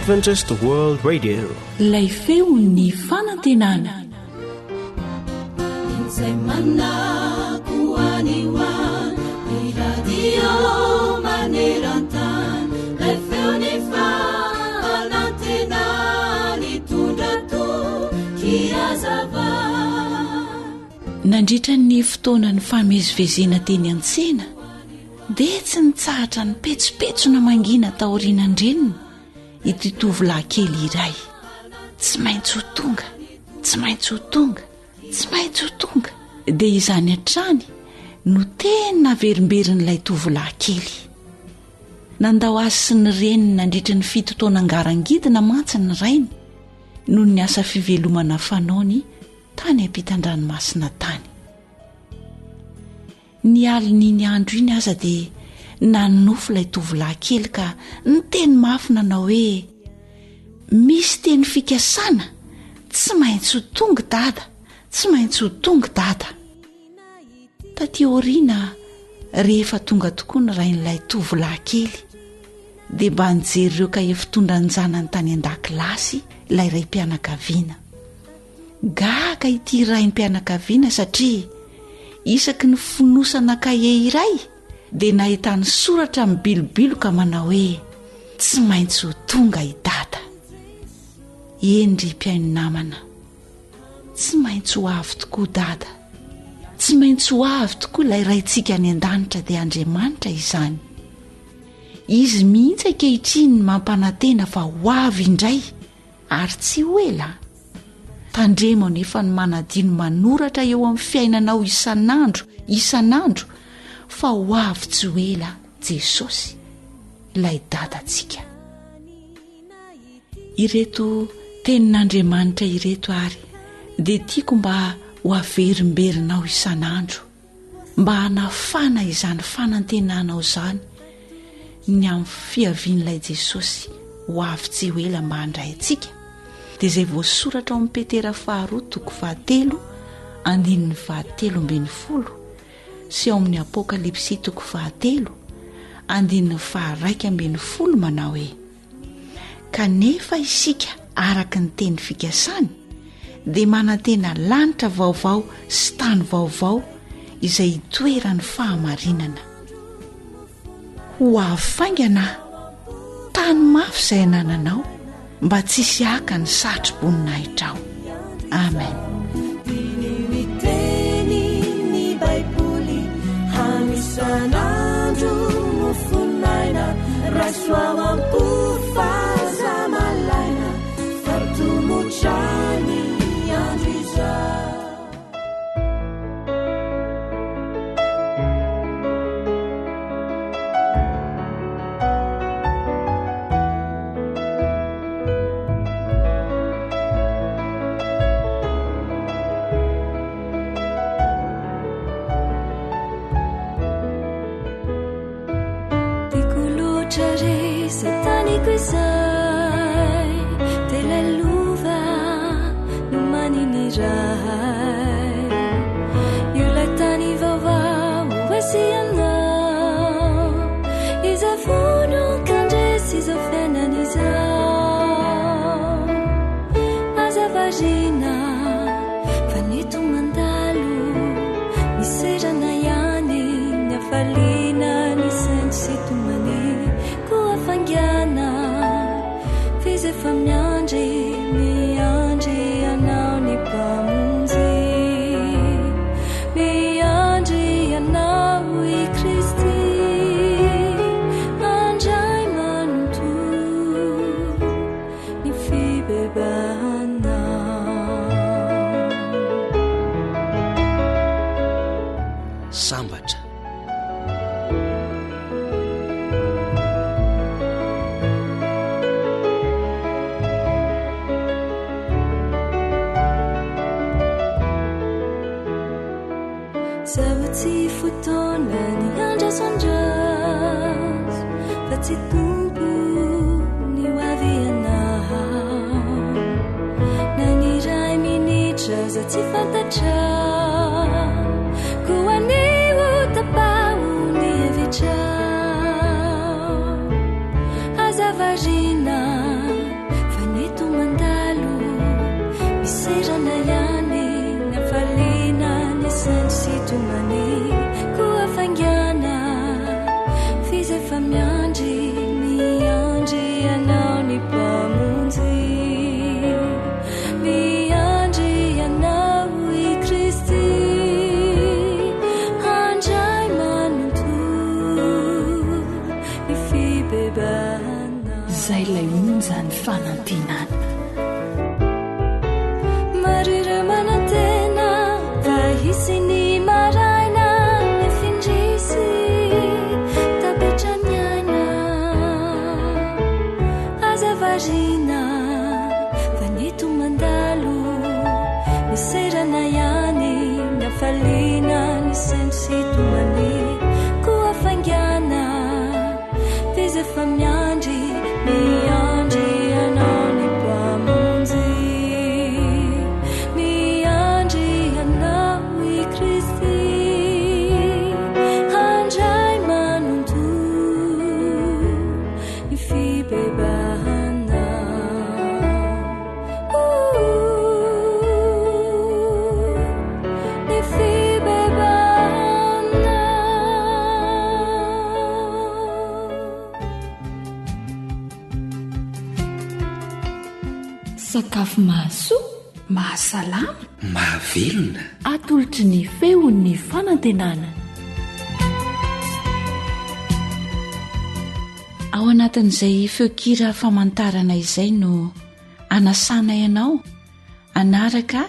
Adventist World Radio. Lay feon'ny fanantenana. Nandritra ny fotoanany famezivezena teny an-tsena dia tsy nitsahatra ny petsopetsona mangina taorianandreniny ity tovolahy kely iray. Tsy maintsy ho tonga, tsy maintsy ho tonga, tsy maintsy ho tonga. Dia izany hatrany no tena verimberin''ilay tovolahy kely. Nandao azy sy ny reniny nandritra ny 7 taona angarangidina mantsy ny rainy noho ny asa fivelomana fanaony tany ampitan-dranomasina tany. Ny alin'iny andro iny aza dia nanofo ilay tovolahy kely ka ny teny mafy nanao hoe misy teny fikasana, tsy maintsy ho tonga dada, tsy maintsy ho tonga dada. Taty aoriana rehefa tonga tokoa ny rain'ilay tovolahy kely dia mba nijery ireo ka efitondranjanany tany an-dakilasy ilay ray mpianakaviana. Gaga ity rain'ny mpianakaviana satria isaky ny fonosana kahe iray dia nahitany soratra mibilobiloka manao hoe tsy maintsy ho tonga i dada. Endry mpiaino namana, tsy maintsy ho avy tokoa dada, tsy maintsy ho avy tokoa ilay raintsika any an-danitra dia Andriamanitra izany. Izy mihitsy ankehitriny ny mampanantena fa ho avy indray ary tsy ho ela. Tandremo nefa ny manadino manoratra eo amin'ny fiainanao isan'andro fa ho avy tsy ho ela Jesosy, ilay dadantsika. Ireto tenin'Andriamanitra ireto ary dia tiako mba ho averimberinao isan'andro, mba hanafana izany fanantenanao izany ny amin'ny fiavian'ilay Jesosy ho avy tsy ho ela mba handray antsika. Dia izay voasoratra ao amin'ny Petera 2:7 andininy 7:20 sy ao amin'ny Apokalipsy 2:7 andininy 2:20 manao hoe kanefa isika araka ny teny fikasany dia manantena lanitra vaovao sy tany vaovao izay hitoeran'ny fahamarinana. Ho avaingana tany mafy izay anananao mba tsy hisy haka ny satroboninahitra ao. Amen. Ny Baiboly hamisan'andro no fonaina rasoao ampofazamalaina fartomotrany andro izao. Satanico izay dia ilay lova no maniniray io lay tany vaovao asianao izay vono kandresy izao fiainana izao azavazina fa neto mandalo miserana ihany ny afaliana ny saintsy sy tomany fangana fizy efa miandry anao ny mpamonjy, miandry anao i Kristy mandray manoto ny fibebahana. Sambatra Tsy fotoana ny andrasandras fa tsy tompo ny hoavy anao na ny ray minitra za tsy fantatra koa anio tapao ny hevitra azavazina fanantenana. Marira manantena vahisiny maraina nefindrisy tapetraniaina azavarina vaneto mandalo miserana ihany nafaliana ny sensitomany koa fangana tezefa miandry miandry anao ny mpamonjy miandry anao i Kristy handray manonto ny fibebahana ny fibebahana. Sakafo mahasoa, mahasalama, mahavelona, atolotry ny feon'ny fanantenana. Ao anatin'izay feokira famantarana izay no anasana ianao anaraka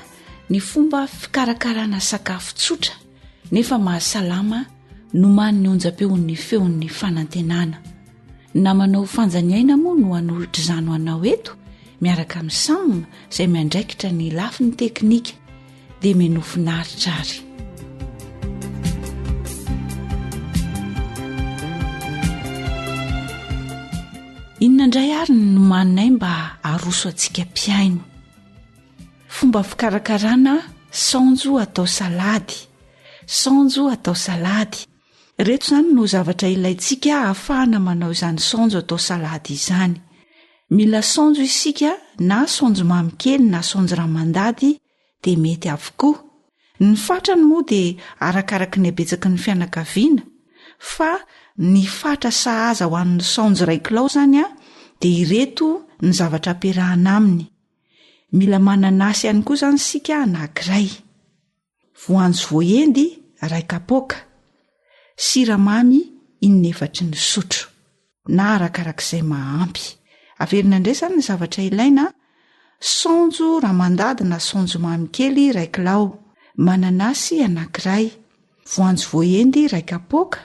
ny fomba fikarakarana sakafo tsotra nefa mahasalama no man'ny onjam-peon'ny feon'ny fanantenana. Namanao fanjaniaina moa no hanolotra izany ho anao eto miaraka amin'ny Sam izay miandraikitra ny lafiny teknika dia menofinaritra ary. Inona indray ary no maninay mba haroso antsika mpiaino? Fomba fikarakarana saonjo atao salady. Saonjo atao salady. Reto izany no zavatra ilaintsika ahafahana manao izany saonjo atao salady izany. Mila saonjo isika na saonjo mamy kely na saonjo ramandady dia mety avokoa. Ny fatrany moa dia arakaraka ny habetsaky ny fianakaviana fa ny fatra sahaza ho an'ny saonjo 1 kilao izany dia ireto ny zavatra ampiarahana aminy. Mila mananasy ihany koa izany isika anankiray, voanjo voahendy 2 kapoaka, siramamy 4 ny sotro na arakarak'izay mahampy. Averina indray izany ny zavatra ilaina: saonjo ramandady na saonjo mamy kely 1 kilao, mananasy anankiray, voanjo voahendy 2 kapoaka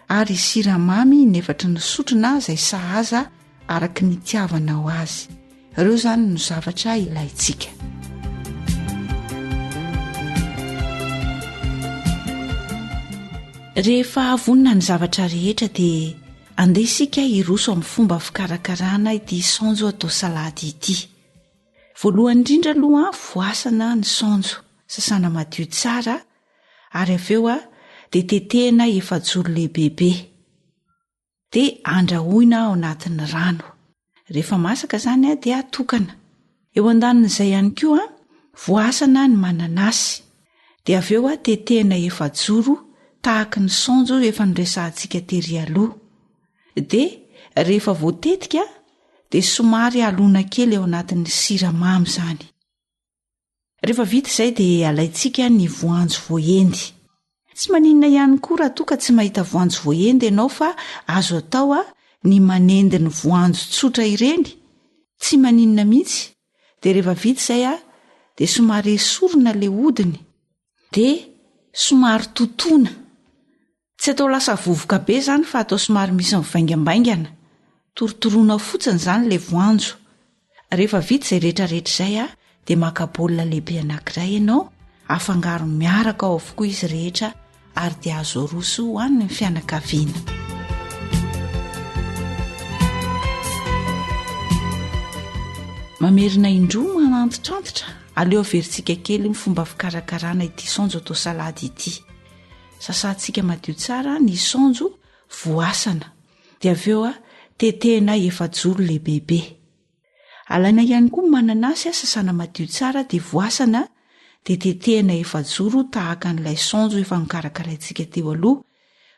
ary siramamy 4 ny sotro na izay sahaza araka ny itiavanao azy. Ireo izany no zavatra ilaintsika. Rehefa avonina ny zavatra rehetra dia andeha isika hiroso amin'ny fomba fikarakarana ity saonjo atao salady ity. Voalohany indrindra aloha voasana ny saonjo, sasana madio tsara ary avy eo dia tetehina efajoro lehibehibe dia andrahoina ao anatin'ny rano. Rehefa masaka izany dia atokana. Eo andanin'izay ihany koa voasana ny mananasy dia avy eo tetehina efajoro tahaka ny saonjo efa noresahantsika tery aloha. Dia rehefa voatetika dia somary alona kely ao anatin'ny siramamy izany. Rehefa vita izay dia alaintsika ny voanjo voahendy. Tsy maninona ihany koa raha toa ka tsy mahita voanjo voahendy ianao fa azo atao ny manendy ny voanjo tsotra ireny, tsy maninona mihitsy. Dia rehefa vita izay dia somary esorina ilay hodiny dia somary totoina. Tsy atao lasa vovoka be izany fa atao somary misy mivaingambaingana, torotoroana fotsiny izany ilay voanjo. Rehefa vita izay rehetrarehetra izay dia maka baolina lehibe anankiray ianao, afangaro miaraka ao avokoa izy rehetra ary dia azo roso ho an'ny fianakaviana. Mamerina indroa manantitrantitra, aleo averintsika kely ny fomba fikarakarana ity saonjo atao salady ity. Sasantsika madio tsara ny saonjo, voasana dia avy eo tetehina efajoro lehibehibe. Alaina ihany koa mananasy sasana madio tsara dia voasana dia tetehina efajoro tahaka n'ilay saonjo efa nikarakaraintsika teo aloha,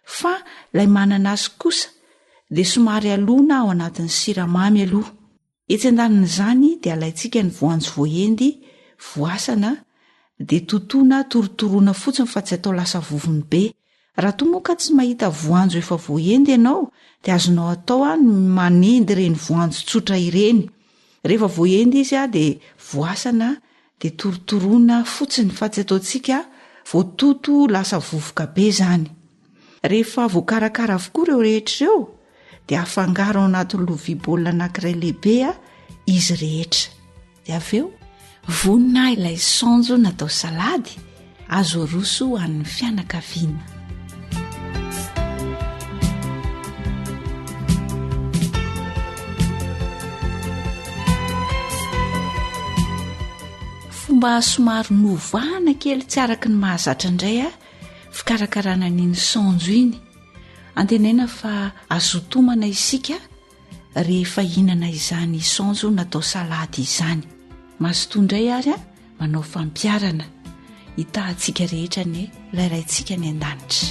fa ilay mananasy kosa dia somary alona ao anatin'ny siramamy aloha. Etsy andanin'izany dia alaintsika ny voanjo voahendy, voasana dia totoina torotoroana fotsiny fa tsy atao lasa vovony be. Raha toa moa ka tsy mahita voanjo efa voahendy ianao dia azonao atao ny manendy ireny voanjo tsotra ireny. rehefa voendy izy a de voasana de torotoroana fotsiny fa tsy ataontsika voatoto lasa vovoka be zany. Rehefa voakarakara avokoa ireo rehetra ireo de afangaro ao anaty lovia baolina anankiray lehibe izy rehetra. De avy eo vonina ilay saonjo natao salady azo aroso an'ny fianakaviana. Fomba somary novana kely tsy araky ny mahazatra indray fikarakarana n'iny saonjo iny. Antenaina fa azotomana isika rehefa hinana izany saonjo natao salady izany. Mazotoa indray ary manao fampiarana hitahantsika rehetra ny layraintsika ny an-danitra.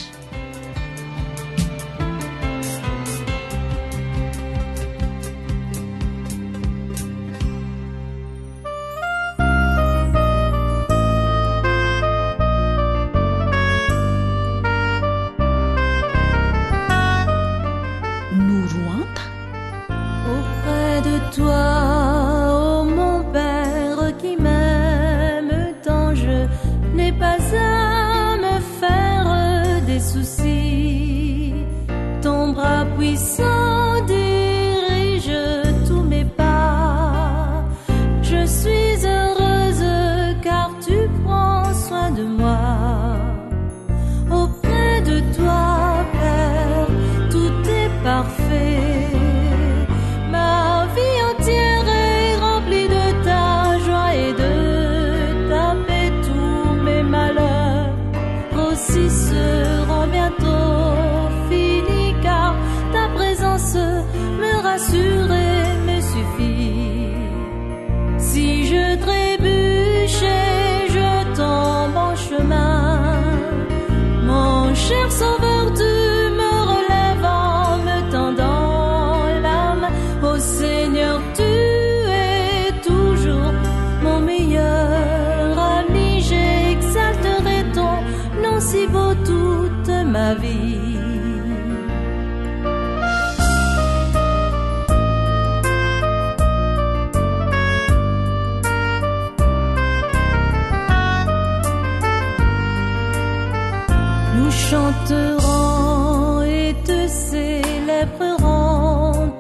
Chanterons et te célébrerons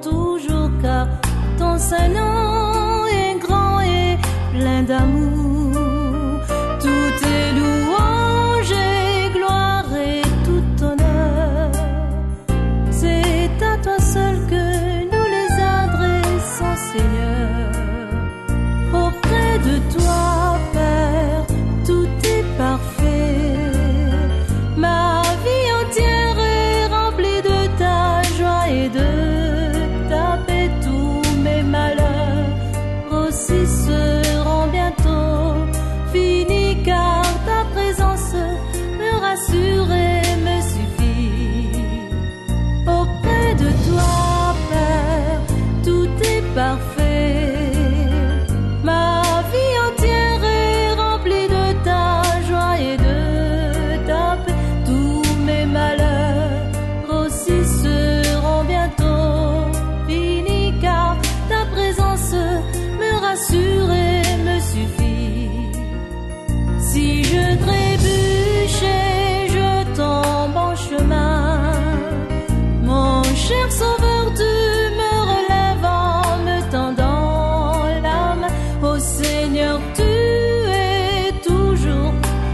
toujours car ton Saint-Nom est grand et plein d'amour. Tout est louange et gloire et tout honneur. C'est à toi seul que nous les adressons, Seigneur. Auprès de toi, Père, tout est parfait. Ma vie entière est remplie de ta joie et de ta paix. Tous mes malheurs aussi seront bientôt finis car ta présence me rassure et me suffit. Auprès de toi, Père, tout est parfait. Ma vie entière est remplie de ta joie et de ta paix. Malheurs aussi seront bientôt finis car ta présence me rassure et me suffit. Si je trébuche et je tombe en chemin, mon cher Sauveur, tu me relèves en me tendant la main. Ô Seigneur, tu es toujours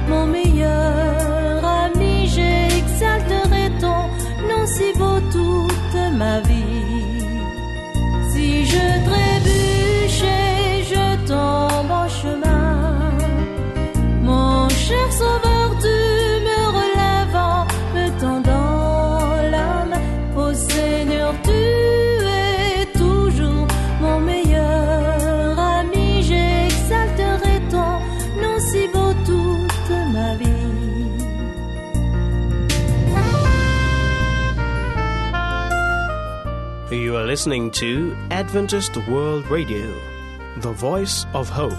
mon meilleur ami. J'exalterai ton nom si beau toute ma vie. Si je trébuche et je tombe en chemin, mon cher Sauveur, tu me relèves en me tendant la main. Ô Seigneur, tu es toujours mon meilleur ami. J'exalterai ton nom si beau toute ma vie. You are listening to Adventist World Radio, the voice of hope.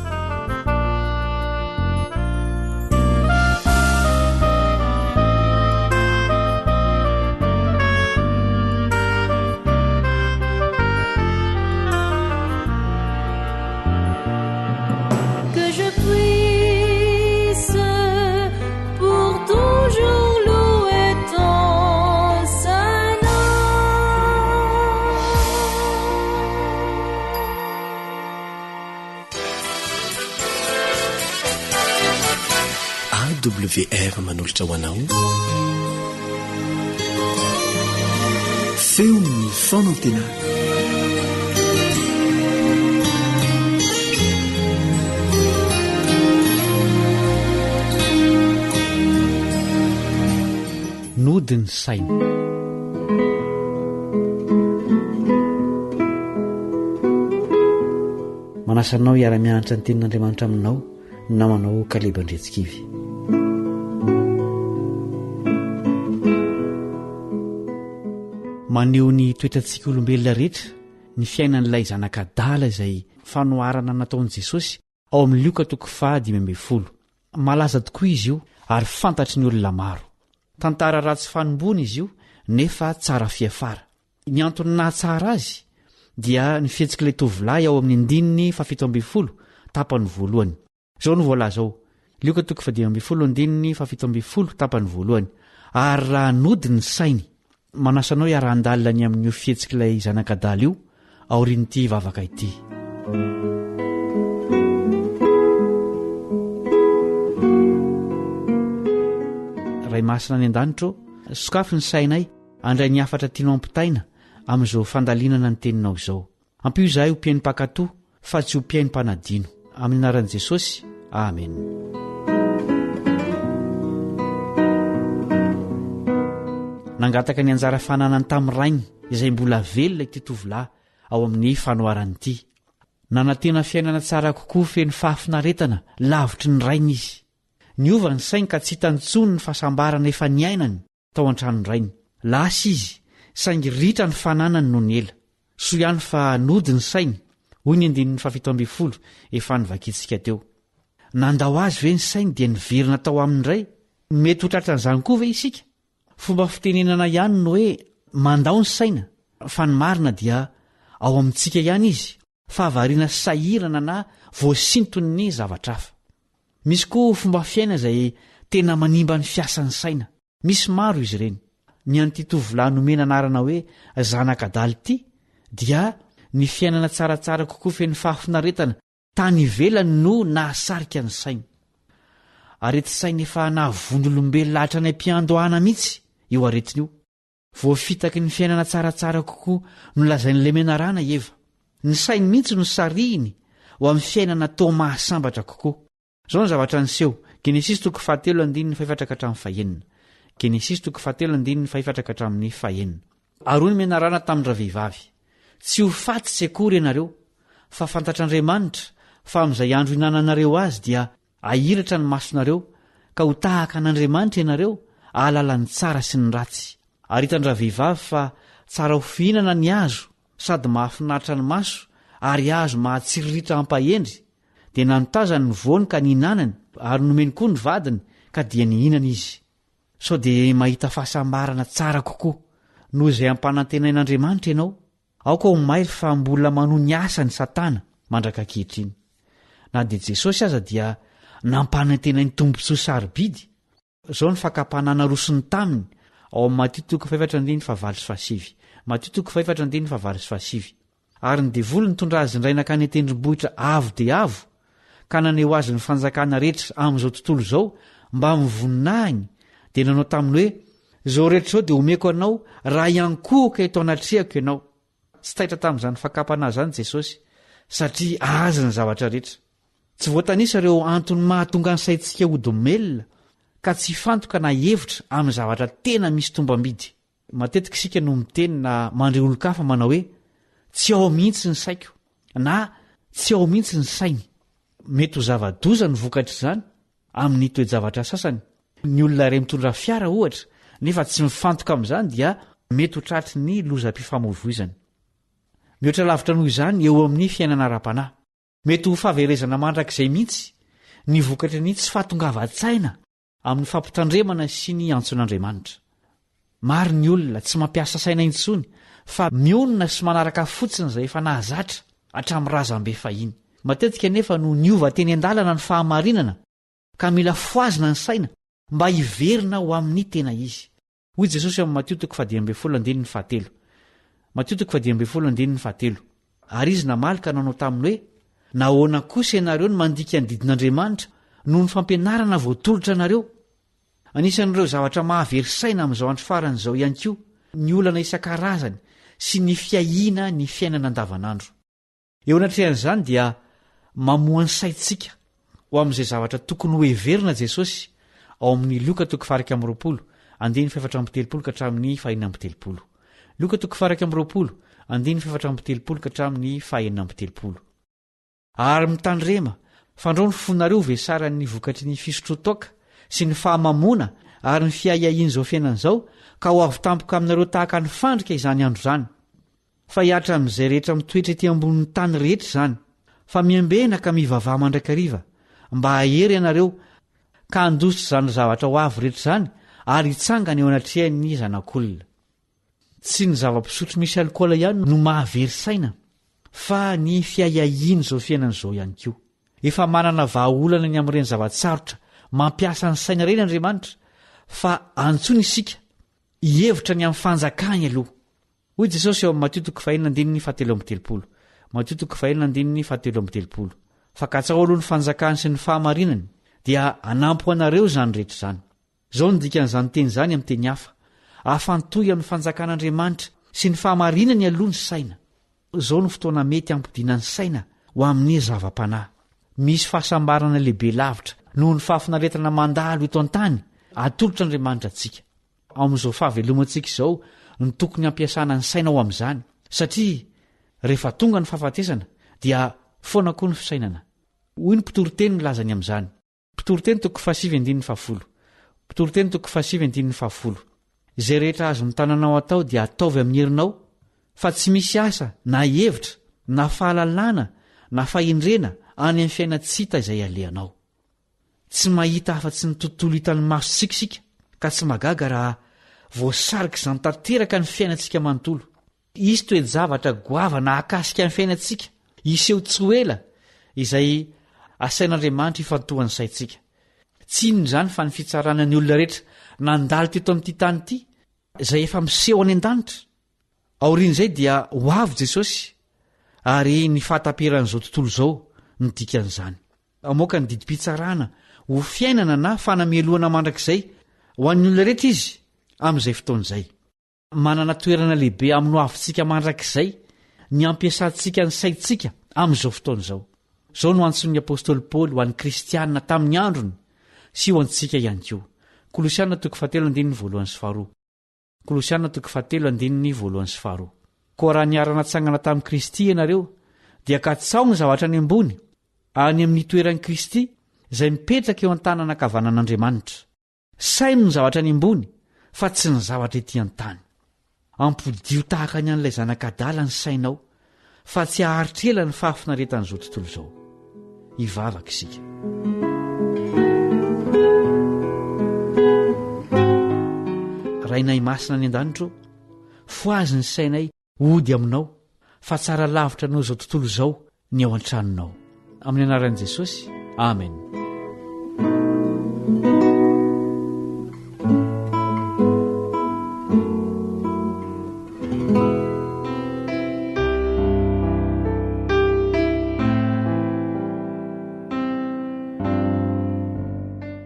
awr manolotra hoanao feon'ny fonantena nodiny saina manasanao hiara-mianatra ny tenin'andriamanitra aminao namanao kalebandretsikivy maneho ny toetrantsika olombelona rehetra ny fiainan'ilay zanakadala izay fanoharana nataon'i Jesosy ao amin'ny Luka 5:12 malaza tokoa izy io ary fantatry ny olona maro. Tantara ratsy fanombony izy io nefa tsara fiafara. Ny antony nahatsara azy dia ny fihetsik'ilay tovolahy ao amin'ny 17 tapany voalohany. Zao no voalaza ao Luka 5:17 tapany voalohany. Ary raha nodiny sainy manasanao hiara-handalina ny amin'io fihetsikailay zanakadala io aorian'ity vavaka ity. Ray masina ny an-danitro sokafy ny sainay andray ny afatra tianao ampitaina amin'izao fandalinana ny teninao izao. Ampio izahay ho mpiainy mpakatoa fa tsy ho mpiainy mpanadino. Amin'ny anaran'i Jesosy, amen. Nangataka ny anjara fananany tamin'ny rainy izay mbola velona ity tovolahy ao amin'ny fanoharany ity. Nanantena fiainana tsara kokoa feno fahafinaretana lavitry ny rainy izy. Niova ny sainy ka tsy hitantsony ny fahasambarana efa niainany tao an-tranony rainy. Lasa izy saingy ritra ny fananany no ny ela. So ihany fa nody ny sainy hoy ny 17 efa nivakitsika teo. Nandao azy ve ny sainy dia niverina tao amin'ny ray? Mety ho tratran'izany koa ve isika? Fomba fitenenana ihany no hoe mandao ny saina fa ny marina dia ao amintsika ihany izy fa avariana sahirana na voasintony ny zavatra hafa. Misy koa fomba fiaina izay tena manimba ny fiasan'ny saina. Misy maro izy ireny. Ny an'ity tovolahy nomena anarana hoe zanakadala ity dia ny fiainana tsaratsara kokoa feno fahafinaretana tany ivelany no nahasarika ny saina. Arety saina efa nahavon'olombelona lahatra ny ampiandohana mihitsy io aretiny io. Voafitaky ny fiainana tsaratsara kokoa no lazain'ilay menarana eva. Ny sainy mihitsy no sarihiny ho amin'ny fiainana tao mahasambatra kokoa. Zao ny zavatra niseho Genesis 7:5-5. Genesis 7:5-5. Aroa ny menarana tamin'ny ravehivavy. Tsy ho faty tsy akory ianareo fa fantatr'Andriamanitra fa amin'izay andro hinananareo azy dia ahiratra ny masonareo ka ho tahaka an'Andriamanitra ianareo ahalala ny tsara sy ny ratsy. Ary hitan'ny ravehivavy fa tsara ho fihinana ny hazo sady mahafinaritra ny maso ary hazo mahatsiriritra ampahendry dia nanotazany ny voany ka nihinanany ary nomeny koa ny vadiny ka dia nihinana izy. Sao dia mahita fahasambarana tsara kokoa noho izay ampanantenain'Andriamanitra ianao. Aoka ho maily fa mbola manohy ny asa ny Satana mandraka ankehitriny. Na dia Jesosy aza dia nampanantenainy tombontsoa sarobidy. Zao ny fakapanana rosony taminy ao amin'ny Mateo 5:4-5. Mateo 5:4-5. Ary ny devolo nitondra azy indray nakany an-tendrombohitra avo dia avo ka naneho azy ny fanjakana rehetra amin'izao tontolo izao mba mivoninahiny dia nanao taminy hoe izao rehetra izao dia omeko anao raha iankohoka eto anatrehako ianao. Tsy taitra tamin'izany fakapana zany Jesosy satria aza ny zavatra rehetra. Tsy voatanisa ireo antony mahatonga ny saintsika hodomelona ka tsy fantoka na hevitra amin'ny zavatra tena misy tombambidy. Matetika isika no miteny na mandre olo-kafa manao hoe tsy ao mihitsy ny saiko na tsy ao mihitsy ny sainy. Mety ho zava-doza ny vokatra izany amin'ny toe-javatra sasany. Ny olona iray mitondra fiara ohatra nefa tsy mifantoka amin'izany dia mety ho tratry ny lozam-pifamoivoizana. Mihoatra lavitra noho izany eo amin'ny fiainana ara-panahy. Mety ho fahaverezana mandrakizay mihitsy ny vokatra ny tsy fahatongavan-tsaina amin'ny fampitandremana sy ny antson'Andriamanitra. Maro ny olona tsy mampiasa saina intsony fa mionona sy manaraka fotsiny izay efa nahazatra hatramin'ny razam-be fahiny. Matetika nefa no niova teny an-dalana ny fahamarinana ka mila foazina ny saina mba hiverina ho amin'ny tena izy. Hoy Jesosy amin'ny Mateo 5:17. Mateo 5:17. Ary izy namalika nanao taminy hoe nahoana kosa ianareo ny mandika ny didin'Andriamanitra noho ny fampianarana voatolotra anareo anisan'ireo zavatra mahaverysaina amin'izao andro farany izao ihany koa ny olana isan-karazany sy ny fiahiana ny fiainana andavanandro. Eo anatrehan'izany dia mamoany saitsika ho amin'izay zavatra tokony ho heverina Jesosy ao amin'ny Luka 4:20 andiny 7:70 ka hatramin'ny 5:70. Luka 4:20 andiny 7:70 ka hatramin'ny 5:70. Ary mitandrema fandrao ny fonareo vesaran'ny vokatry ny fisotro-toaka sy ny fahamamona ary ny fiahiahiany izao fiainana izao ka ho avy tampoka aminareo tahaka ny fandrika izany andro izany. Fa hiatra amin'izay rehetra mitoetra ety ambonin'ny tany rehetra izany, fa miembena ka mivavaha mandrakariva mba hahery ianareo ka handositra izany zavatra ho avy rehetra izany ary hitsangana eo anatrehan'ny zanak'olona. Tsy ny zava-pisotro misy alikaola ihany no mahavery-saina, fa ny fiahiahiany izao fiainana izao ihany koa. Efa manana vahaolana ny amin'ireny zavatsarotra mampiasa ny saina ireny Andriamanitra, fa antsony isika hihevitra ny amin'ny fanjakany aloha. Hoy Jesosy eo amin'ny Matteo 5:17. Matteo 5:17. Fa katsao aloha ny fanjakany sy ny fahamarinany dia anampy anareo izany rehetra izany. Izao ny dikan'izany teny izany amin'ny teny hafa: afantoy amin'ny fanjakan'Andriamanitra sy ny fahamarinany aloha ny saina. Izao no fotoana mety ampidinany saina ho amin'ny zava-panahy. Misy fahasambarana lehibe lavitra noho ny fahafinaretana mandalo eto an-tany atolotra Andriamanitra antsika. Amin'izao fahavelomantsika izao ny tokony ampiasana ny saina ho amin'izany, satria rehefa tonga ny fahafatesana dia foana koa ny fisainana. Hoy ny mpitoroteny milazany amin'izany. Mpitoroteny 7:50. Mpitoroteny 7:50. Izay rehetra azo ny tananao atao dia ataovy amin'ny herinao, fa tsy misy asa na hevitra na fahalalana na fahindrena any amin'ny fiaina tsy hita izay alehanao. Tsy mahita afa-tsy ny tontolo hitan'ny maso sikisika, ka tsy magaga raha voasarika izany tanteraka ny fiainantsika manontolo. Isy toe-javatra goava na akasika ny fiainantsika iseho tsy ho ela izay asain'Andriamanitra hifantohany saitsika. Tsy inona izany fa ny fitsarana ny olona rehetra nandalo teto amin'ity tany ity izay efa miseho any an-danitra. Aorian'izay dia ho avy Jesosy ary ny fahataperan'izao tontolo izao ny dikan'izany. Amoaka ny didim-pitsarana ho fiainana na fanameloana mandrakizay ho an'ny olona rehetra izy amin'izay fotoan'izay. Manana toerana lehibe amin'ny ho avintsika mandrakizay ny ampiasantsika ny saitsika amin'izao fotoan'izao. Izao no antson'ny apôstôly Paoly ho an'ny kristianina tamin'ny androny sy ho antsika ihany koa. Kolosianina 3:1-2. Kolosianina 3:1-2. Koa raha niarana tsangana tamin'ny Kristy ianareo dia katsao ny zavatra any ambony, any amin'ny toeran'i Kristy izay mipetraka eo an-tanana ankavanan'Andriamanitra. Saino ny zavatra any ambony fa tsy ny zavatra ety an-tany. Ampodio tahaka ny an'ilay zanak'adala ny sainao, fa tsy aharitrela ny fahafinaretan'izao tontolo izao. Hivavaka isika. Rainay masina ny an-danitro, foazy ny sainay ody aminao, fa tsara lavitra anao izao tontolo izao ny ao an-tranonao. Amin'ny anaran'i Jesosy, amen.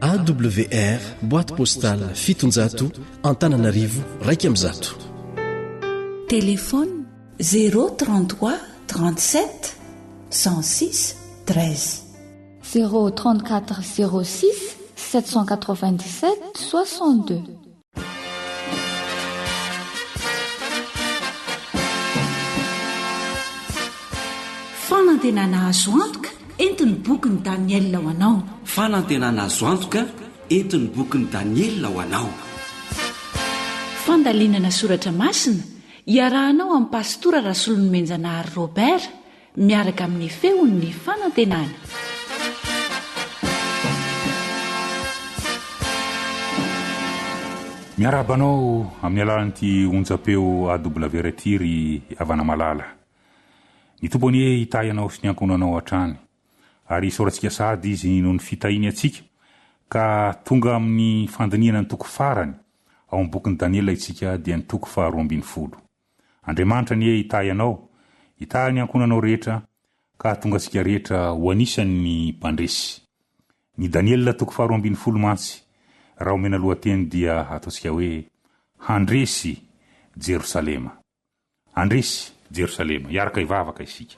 AWR, boîte postale 700 Antananarivo, Reykjavik. Téléphone 033 37 106 13. 034 06 797 62. Fanantenana azo antoka entin'ny bokin'ny Daniel ho anao. Fanantenana azo antoka entin'ny bokin'ny Daniel ho anao. Fandalinana soratra masina iarahanao amin'ny pastora Rasolon'Menjanahary Robert miaraka amin'ny feon'ny fanantenana. Miarabanao amin'ny alalan'ity onjapeo AWR tiry avana malala. Ny tompony hitayanao sy ny ankonanao hatrany, ary isaorantsika sady izy noho ny fitahiny atsika ka tonga amin'ny fandiniana ny toko farany ao amin'ny bokin'ny Daniela itsika dia ny toko 12. Andriamanitra ny hitayanao, hitahany ny ankonanao rehetra ka tonga sika rehetra ho anisan'ny mpandresy. Ny Daniela toko 12 mantsy raha omena lohateny dia ataontsika hoe handresy Jerosalema. Andresy Jerosalema, iaraka ivavaka isika.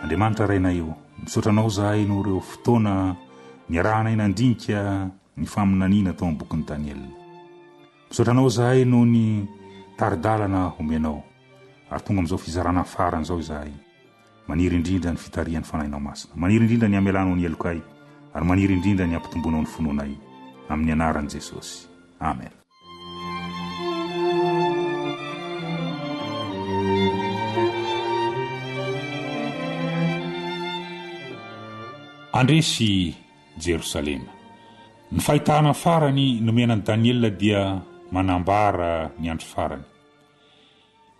Andriamanitra raina io, misotranao zahay no reo fotoana niarahanay nandinika ny faminaniana tao amin'ny bokin'ny Daniel. Misotranao zahay no ny taridalana omenao, ary tonga amin'izao fizarana farany zao zahay. Maniry indrindra ny fitarian'ny fanahinao masina, maniry indrindra ny amelanao ny elokay, ary maniry indrindra ny ampitombonao ny fononay, amin'ny anaran'i Jesosy. Amen. Andresy Jerosalema. Ny fahitana farany nomenan'i Daniel dia manambara ny andro farany.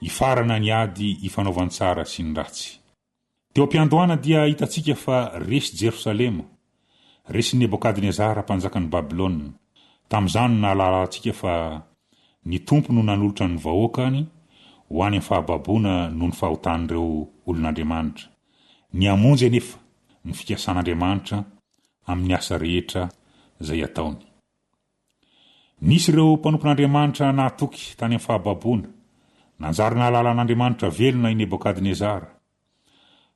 Ifarana ny ady ifanaovantsara sy ny ratsy. Teo am-piandohana dia hitantsika fa resy Jerosalema, resy Nebokadnezara mpanjakan'ny Babilôna. Tamin'izany nahalalantsika fa ny tompo no nanolotra ny vahoakany ho any amin'ny fahababoana noho ny fahotan'ireo olon'Andriamanitra. Ny amonjy anefa ny fikasan'Andriamanitra amin'ny asa rehetra izay ataony. Nisy ireo mpanompon'Andriamanitra nahatoky tany amin'ny fahababoana, nanjary nahalala n'Andriamanitra velona i Nebokadnezara.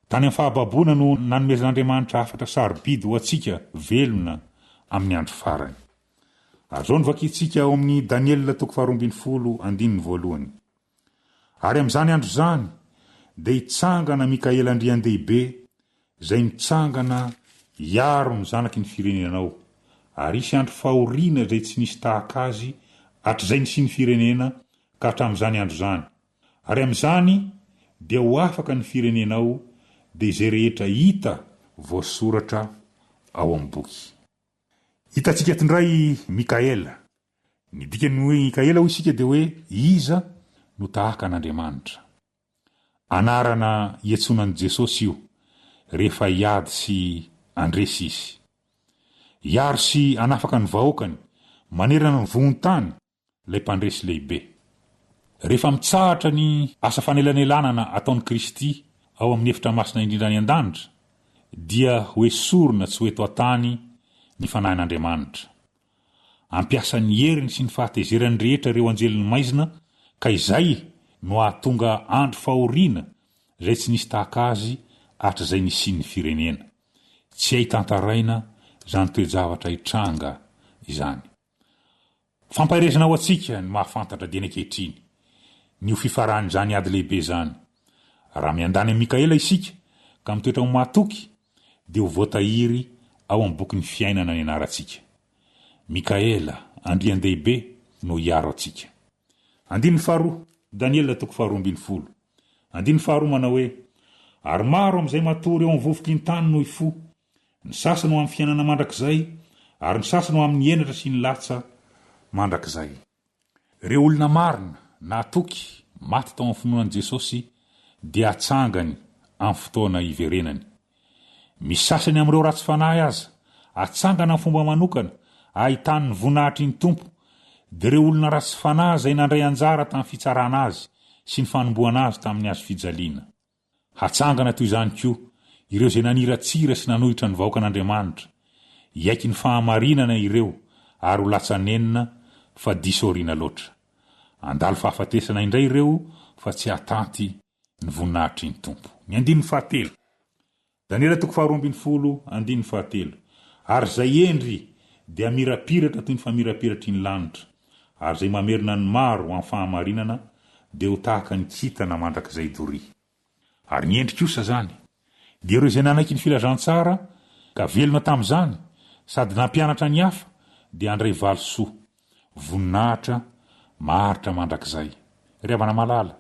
Tany amin'ny fahababoana no nanomezan'Andriamanitra afatra sarobidy ho atsika velona amin'ny andro farany. Azao novakitsika ao amin'ny Daniel 2:12. Ary amin'izany andro zany dia hitsangana Mikaela andrian-dehibe izay mitsangana hiaro ny zanaky ny firenenanao, ary isy andro fahoriana izay tsy nisy tahaka azy hatr'izay nisy ny firenena ka hatramin'izany andro zany. Ary amin'izany dia ho afaka ny firenenao dia izay rehetra hita voasoratra ao amin'ny boky. Hitantsika tindray Mikaela. Ny dikany hoe Mikaela ho isika dia hoe iza no tahaka an'Andriamanitra. Anarana iantsonan'i Jesosy io rehefa hiady sy andresy izy. Hiaro sy anafaka ny vahoakany manerana ny vohon-tany ilay mpandresy lehibe. Rehefa mitsahatra ny asa fanelanelanana ataon'i Kristy ao amin'ny efitra masina indrindra ny an-danitra, dia hoesorina tsy hoeto atany ny fanahin'Andriamanitra. Ampiasa ny heriny sy ny fahatezerany rehetra ireo anjeliny maizina, ka izay no ahatonga andro fahoriana izay tsy nisy tahaka azy hatr'izay nisian'ny firenena. Tsy ahitantaraina izany toe-javatra hitranga izany. Fampahirezana ao atsika ny mahafantatra dia ny ankehitriny ny ho fifaran'izany ady lehibe zany. Raha miandany amin'ny Mikaela isika ka mitoetra ho mahatoky, dia ho voatahiry ao amin'ny boky ny fiainana ny anarantsika. Mikaela andrian-dehibe no hiaro atsika. Andininy faharoa, Daniel 2:12. Andininy faharoa manao hoe, ary maro amin'izay matory eo amin'ny vovoky ny tany no ifo, ny sasany ho amin'ny fiainana mandrakizay, ary ny sasany ho amin'ny enatra sy ny latsa mandrakizay. Ireo olona marina nahatoky maty tao amin'ny finoan'i Jesosy dia atsangany amin'ny fotoana iverenany. Misy sasany amin'ireo ratsy fanahy aza atsangana amin'ny fomba manokana ahitany ny voninahitry ny tompo, dia ireo olona ratsy fanahy izay nandray anjara tamin'ny fitsarana azy sy ny fanomboana azy tamin'ny azo fijaliana. Hatsangana toy izany koa ireo izay naniratsira sy nanohitra ny vahoakan'Andriamanitra, hiaiky ny fahamarinana ireo ary ho latsanenina fa diso oriana loatra. Andalo fahafatesana indray ireo fa tsy hatanty ny voninahitry ny tompo. Ny andininy fahatelo, Daniel 2:12, andininy fahatelo. Ary zay endry dia mirapiratra toy ny famirapiratry ny lanitra, ary zay mamerina ny maro amin'ny fahamarinana dia ho tahaka ny kitana mandrakizay dory. Ary ny endry kosa zany dia ireo izay nanaiky ny filazantsara ka velona tamin'izany sady nampianatra ny hafa dia andray valosoa, voninahitra maharitra mandrakizay. Ry havana malala,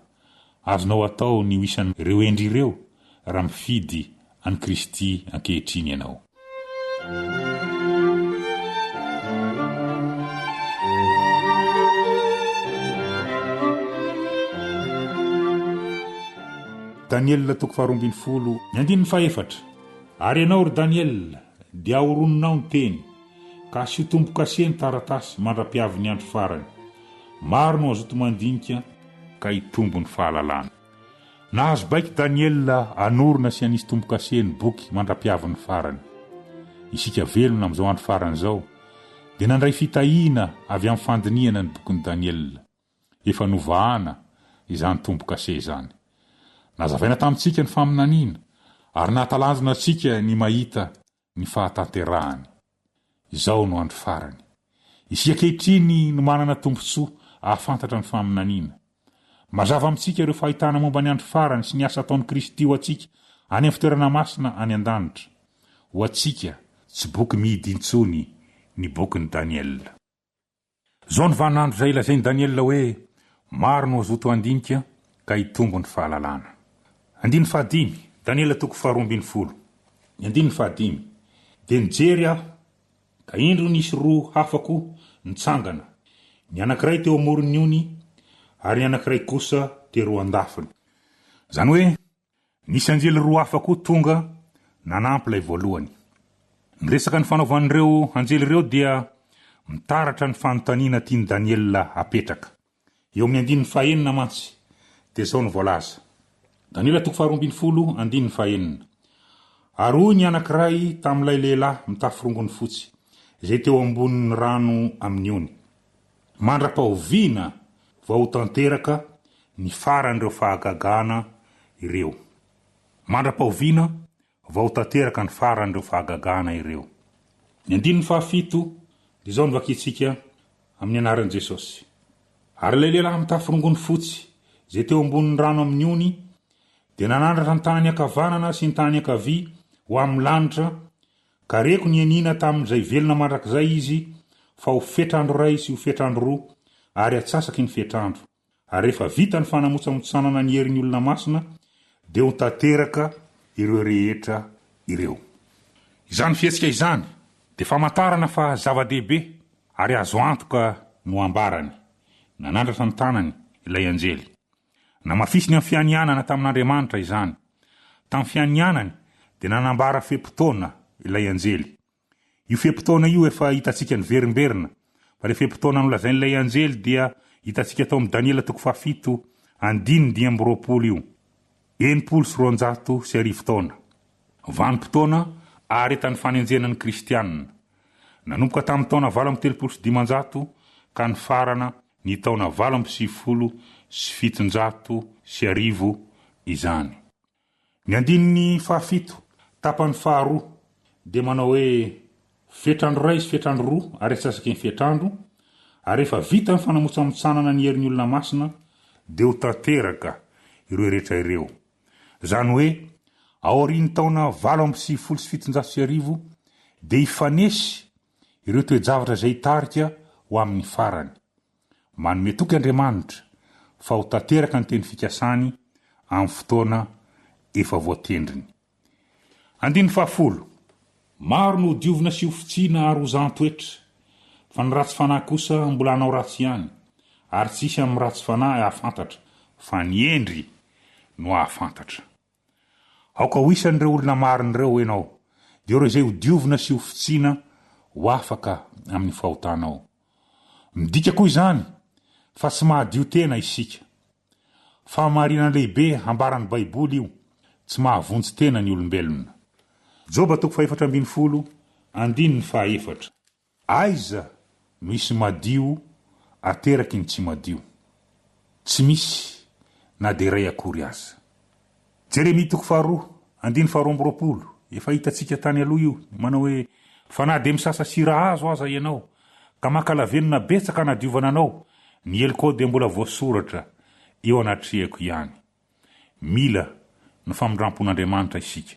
azonao atao ny ho isan'ireo endry ireo raha mifidy an'i Kristy ankehitriny ianao. Daniel 2:12, ny andininy fahaefatra. Ary ianao ry Daniel dia ahorononao ny teny, ka sy ho tombo-kase ny taratasy mandra-piavy ny andro farany. Maro no azoto mandinika ka hitombo ny fahalalana. nahazo baiky Daniela anorona sy anisy tombo-kaseny boky mandra-piaviny farany. Isika velona amin'izao andro farany izao dia nandray fitahiana avy amin'ny fandiniana ny bokin'i Daniela, efa novahana izany tombo-kase izany. Nazavaina tamintsika ny faminaniana ary nahatalanjona antsika ny mahita ny fahatanterahany. Izao no andro farany. Isika kehitriny no manana tombontsoa ahafantatra ny faminaniana. Mazava amintsika ireo fahitana momba ny andro farany sy ny asa ataon'i Kristy ho antsika any amin'ny fitoerana masina any an-danitra. Ho antsika tsy boky mihidy intsony ny bokin'i Daniela. Zao ny vaninandro izay lazain'i Daniela hoe maro no azoto andinika ka hitombo ny fahalalana. 15 Daniela 2:12. 15 dia nijery aho ka indro nisy 2 hafako nitsangana, ny anankiray teo amorony ony ary ny anankiray kosa tero andafiny. Zany hoe nisy anjely 2 hafako tonga nanampy ilay voalohany. Niresaka ny fanaovan'ireo anjely ireo dia mitaratra ny fanontaniana tiany Daniela apetraka. Eo amin'ny 15 mantsy dia zao ny voalaza. Daniela 2:12 15. Ary hoy ny anankiray tamin'ilay lehilahy mitafirongony fotsy izay teo ambonin'ny rano amin'ny ony: mandra-pahoviana vao tanteraka ny faran'ireo fahagagana ireo. Mandra-pahoviana vao tanteraka ny faran'ireo fahagagana ireo. Ny 17 dia zao ny vakitsika amin'ny anaran'i Jesosy. Ary ilay lehilahy mitafirongony fotsy izay teo ambonin'ny rano amin'ny ony dia nanandratra ny tany ankavanana sy ny tany ankavia ho amin'ny lanitra, ka reko ny anina tamin'izay velona mandrakizay izy fa ho fetrandro ray sy ho fetrandro roa ary atsasaky ny fetrandro. Ary rehefa vita ny fanamotsamotsanana ny herin'ny olona masina dia ho tanteraka ireo rehetra ireo. Izany fihetsika izany dia famantarana fa zava-dehibe ary azo antoka no ambarany. Nanandratra ny tanany ilay anjely. Namafisiny amin'ny fianianana tamin'Andriamanitra izany. Tamin'ny fianianany dia nanambara fepotona ilay anjely. Io fepotona io efa hitantsika ny verimberina, fa ilay fepotona nolazain'ilay anjely dia hitantsika tao amin'ny Daniela 7:20 io. 720 taona. Vanim-potoana aharetan'ny fanenjenan'ny kristianina. Nanomboka tamin'ny taona 730 ka ny farana ny taona 770 izany. Ny andininy 7 tapany 2 dia manao hoe fetrandro ray sy fetrandro roa ary atsasaky ny fetrandro, ary rehefa vita ny fanamotsamotsanana ny herin'ny olona masina dia ho tanteraka ireo rehetra ireo. Zany hoe aorian'ny taona 770 dia hifanesy ireo toe-javatra izay hitarika ho amin'ny farany. Manome toky Andriamanitra fa ho tanteraka ny teny fikasany amin'ny fotoana efa voatendriny. 10 Maro no diovina sy ofitsina ary hozan-toetra, fa ny ratsy fanahy kosa mbola hanao ratsy ihany, ary tsisy amin'ny ratsy fanahy ahafantatra, fa ny endry no ahafantatra. Aoka ho isan'ireo olona marin'ireo ianao, dia ireo izay ho diovina sy ofitsina ho afaka amin'ny fahotanao. Midika koa izany fa tsy mahadio tena isika. Fa marina lehibe hambaran'ny Baiboly io, tsy mahavontsy tena ny olombelona. Joba 2:4 Aiza no isy madio ateraky ny tsy madio? Tsy misy na dia iray akory aza. Jeremia 2:2 efa hitantsika tany aloha io, manao hoe fa na dia misasa sira azo aza ianao ka makalavenona betsaka nadiovana anao, ny heliko dia mbola voasoratra eo anatrehako ihany. Mila no famindrampon'Andriamanitra isika.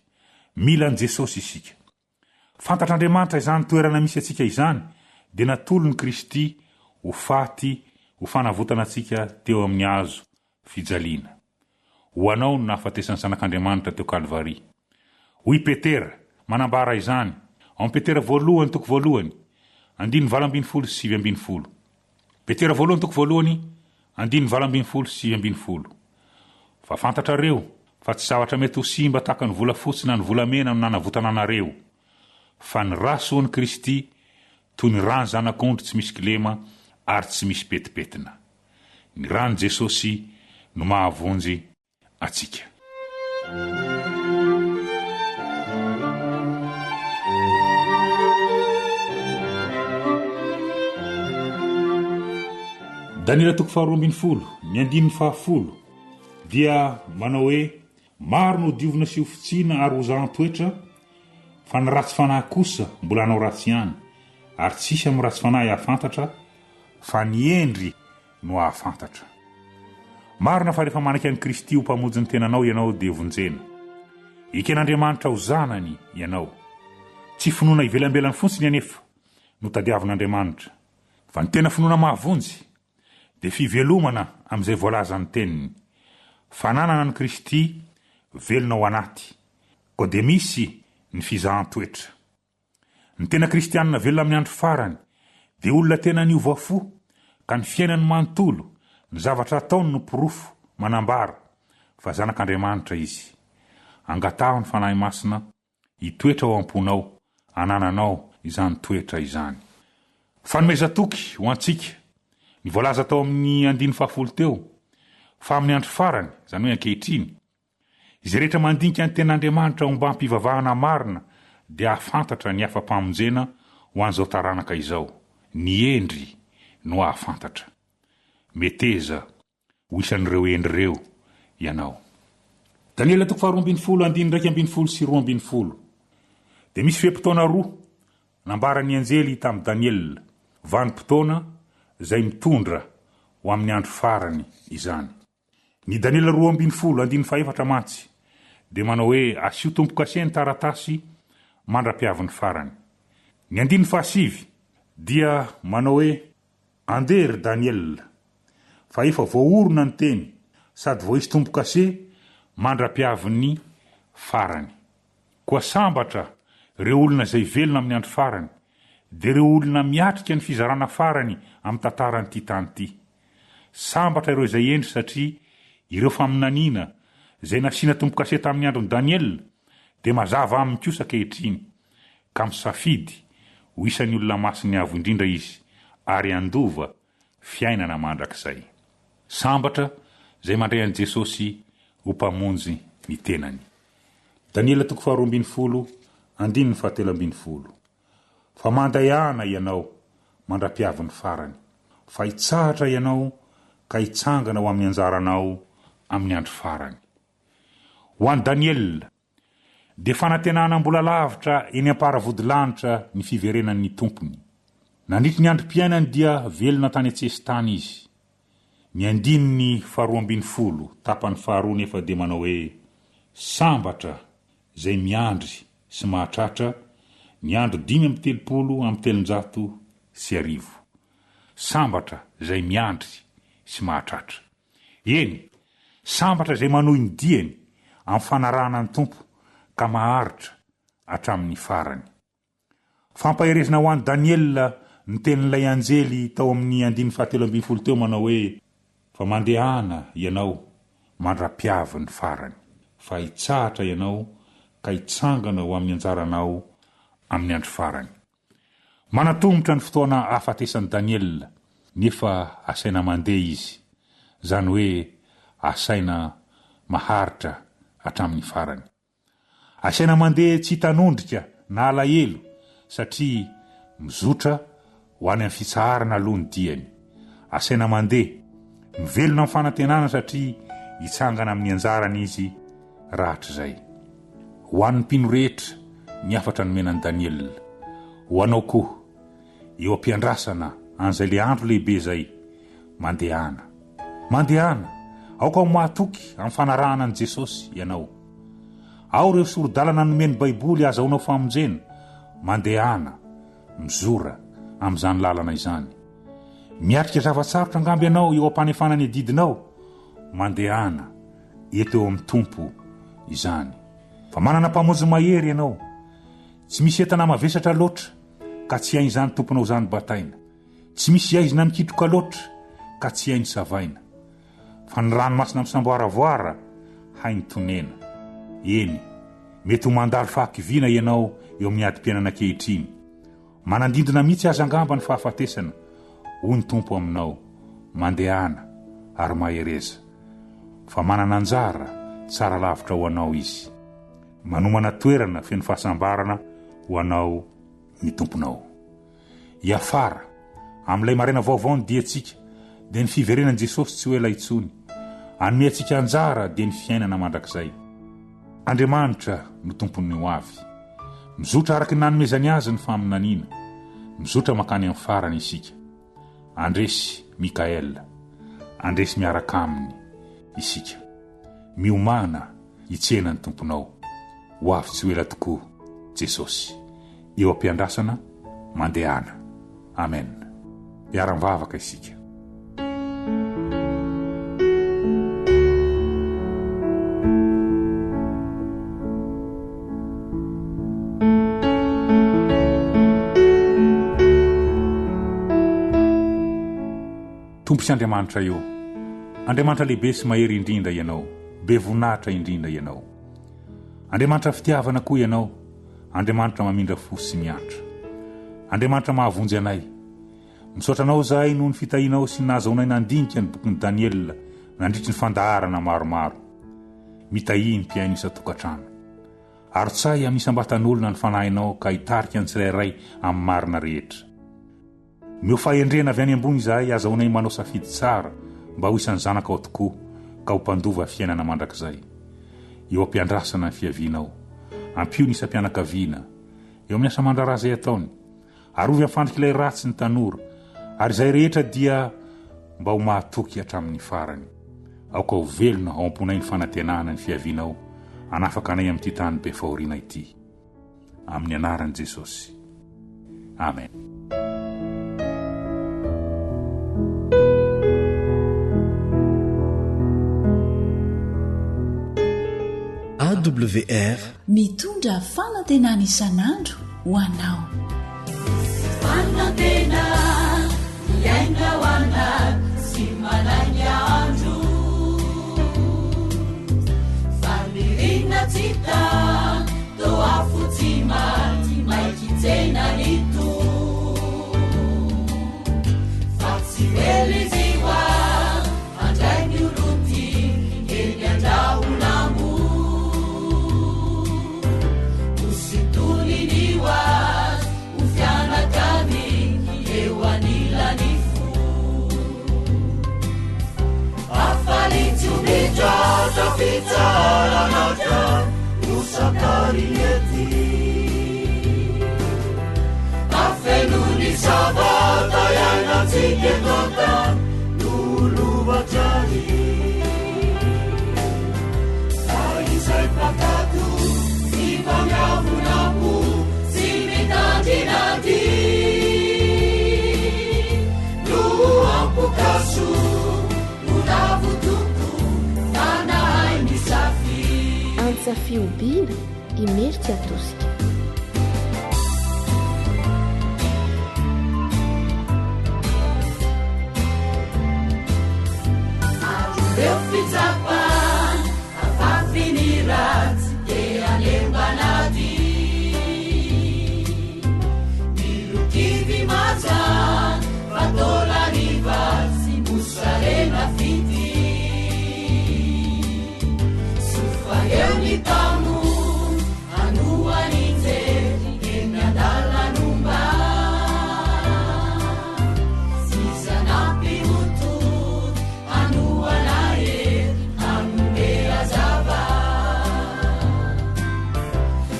Mila ny Jesosy isika. Fantatr'Andriamanitra izany toerana misy atsika izany dia natolon'ny Kristy ho faty ho fanavotana atsika teo amin'ny hazo fijaliana. Ho anao no nahafatesany zanak'Andriamanitra teo Kalvari. Hoy Petera manambara izany ao Petera 1:2 2:7. Petera 1:2 Fa fantatrareo fa tsy zavatra mety ho simba tahaka ny vola fotsy na ny volamena no nanavotana anareo, fa ny rasoan'i Kristy toy ny rany zanak'ondry tsy misy kilema ary tsy misy petipetina. Ny rany Jesosy no mahavonjy atsika. Daniela toko 2 ny andininy 10 dia manao hoe maro no diovina sy ofitsina ary ozahn-toetra fa ny ratsy fanahy kosa mbola hanao ratsy ihany ary tsisy amin'ny ratsy fanahy ahafantatra fa ny endry no ahafantatra. Marina fa rehefa manaka an'i Kristy ho mpamonjy ny tenanao ianao dia vonjena. Eken'Andriamanitra ho zanany ianao. Tsy finoana ivelambelan'ny fotsiny anefa no tadiavin'Andriamanitra fa ny tena finoana mahavonjy dia fivelomana amin'izay voalazany teniny. Fananana ny Kristy velona ao anaty, koa dia misy ny fizahan-toetra. Ny tena kristianina velona amin'ny andro farany dia olona tena niova fo ka ny fiainany manontolo ny zavatra ataony no porofo manambara fa zanak'Andriamanitra izy. Angataho ny fanahy masina hitoetra ao am-ponao, anananao izany toetra izany. Fanomezatoky ho antsika ny voalaza tao amin'ny 10 teo fa amin'ny andro farany, izany hoe ankehitriny, izay rehetra mandinika ny ten'Andriamanitra ho mba mpivavahana marina dia ahafantatra ny afa-pamonjena ho an'izao taranaka izao. Ny endry no ahafantatra. Meteza ho isan'ireo endryreo ianao. Daniela 2:12 dia misy feam-potoana 2 nambarany anjely tamin'ny Daniel, vanim-potoana izay mitondra ho amin'ny andro farany izany. Ny Daniela 2:4 mantsy dia manao hoe asio tompo-kase ny taratasy mandra-piavin'ny farany. Ny 7 dia manao hoe andery Daniel fa efa voaorona ny teny sady voaisy tompo-kase mandra-piavin'ny farany. Koa sambatra ireo olona izay velona amin'ny andro farany dia ireo olona miatrika ny fizarana farany amin'ny tantarany ty tany ty. Sambatra ireo izay endry satria ireo faminaniana izay nasiana tompo-kase tamin'ny andron'i Daniel dia mazava amin'ny kosa kehitriny ka misafidy ho isan'ny olona masiny avo indrindra izy ary andova fiainana mandrakizay. Sambatra izay mandray an'i Jesosy ho mpamonjy ny tenany. Daniela 2:17 fa mandayana ianao mandra-piavin'ny farany, fa hitsahatra ianao ka hitsangana ho amin'ny anjaranao amin'ny andro farany. Ho an'i Daniel dia fanantenana mbola lavitra eny am-paravodlanitra ny fiverenan'ny tompony. Nandritra ny androm-piainany dia velona tany an-tsesy tany izy. Ny 2:12 tapany 2 nefa dia manao hoe sambatra izay miandry sy mahatratra ny andro 5:350. Sambatra izay miandry sy mahatratra. Eny, sambatra izay manohy ny diany amin'ny fanarahana ny tompo ka maharitra hatramin'ny farany. Fampaherezana ho an'i Daniel ny tenin'ilay anjely tao amin'ny 7:13 teo manao hoe fa mandehana ianao mandra-piavin'ny farany, fa hitsahatra ianao ka hitsangana ho amin'ny anjaranao amin'ny andro farany. Manatombotra ny fotoana ahafatesan'i Daniel nefa asaina mandeha izy, izany hoe asaina maharitra hatramin'ny farany. Asaina mandeha tsy tanondrika na alahelo satria mizotra ho any amin'ny fitsaharana aloha ny diany. Asaina mandeha mivelona amin'ny fanantenana satria hitsangana amin'ny anjarany izy rahatr'izay. Ho an'ny mpino rehetra ny afatra nomenan'i Daniel, ho anao koa eo ampiandrasana an'izay le andro lehibe zay, mandehana. Mandehana, aoka ho mahatoky amin'ny fanarahana an'i Jesosy ianao. Ao ireo soro-dalana nomeny baiboly azahoanao famonjena, mandehana, mizora amin'izany lalana izany. Miatrika zavatsarotra angamby ianao eo ampanefana ny didinao, mandehana eto eo amin'ny tompo izany. Fa manana mpamonjy mahery ianao, tsy misy entana mavesatra loatra ka tsy hainy izany tomponao izany bataina, tsy misy aizina mikitroka loatra ka tsy hainy savaina, fa ny ranomasina misamboaravoara hainy tonena. Eny, mety ho mandalo fahakiviana ianao eo amin'ny adi-piainana kehitriny. Manandindona mihitsy aza angamba ny fahafatesana ho ny tompo aminao, mandehana ary mahereza. Fa manana anjara tsara lavitra ho anao izy, manomana toerana feno fahasambarana ho anao ny tomponao. Iafara amin'ilay maraina vaovao ny diantsika dia ny fiverenan'i Jesosy tsy ho ela intsony, hanome antsika anjara dia ny fiainana mandrakizay. Andriamanitra no tompony ho avy, mizotra araka ny nanomezany azy ny faminaniana, mizotra makany amin'ny farany isika. Andresy Mikaela, andresy miaraka aminy isika, miomana hitsena ny tomponao. Ho avy tsy ho ela tokoa Jesosy, eo am-piandrasana mandehana. Amen. Iara-mivavaka isika. Tompo Andriamanitra eo, Andriamanitra lehibe sy mahery indrindra ianao, be voninahitra indrindra ianao. Andriamanitra fitiavana koa ianao, Andriamanitra mamindra fo sy miantra. Andriamanitra mahavonjy anay. Misaotra anao zahay noho ny fitahinao sy nahazaonay nandinika ny bokin'i Daniela nandritry ny fandaharana maromaro. Mitahi ny mpiaino isa-tokantrano. Ary tsay amisambatan'olona ny fanahinao ka hitarika ny tsirairay amin'ny marina rehetra. Miofahendrena avy any ambony izahay azahoanay manao safidy tsara mba ho isan'ny zanaka ao tokoa ka ho mpandova fiainana mandrakizay. Eo am-piandrasana ny fiavianao, ampio ny isam-pianakaviana, eo amin'ny asa mandrara izay ataony, ary ovy am'fandrika ilay ratsy ny tanora, ary izay rehetra dia mba ho mahatoky hatramin'ny farany. Aoka ho velona ao amponay ny fanantenana ny fiavianao, anafaka anay amin'ity tany be fahoriana ity. Amin'ny anaran'i Jesosy. Amen. AWR mitondra fanantenana isan'andro ho anao. Fanantena iainga ho anaky sy manany andro, famirina tsita to afotsy maty maikitsena nito, fa tsy eliziwa andray ny olonty eny andrahonamo, Pizza nata usakarieti afenuni sabata yana tsiketota nuluvachari aisai pakatu sivangavunapu simitandinati luampukasu unavutuku Antsafio-bira imeritsy atosika. Areo fitsapa afafiny ratsy dia alembanady, milokivy maja fatolany vatsy mosarena fity, eo ny tamo anoany jery eny andalanomba, sisanampihoto anoana hery amome azava,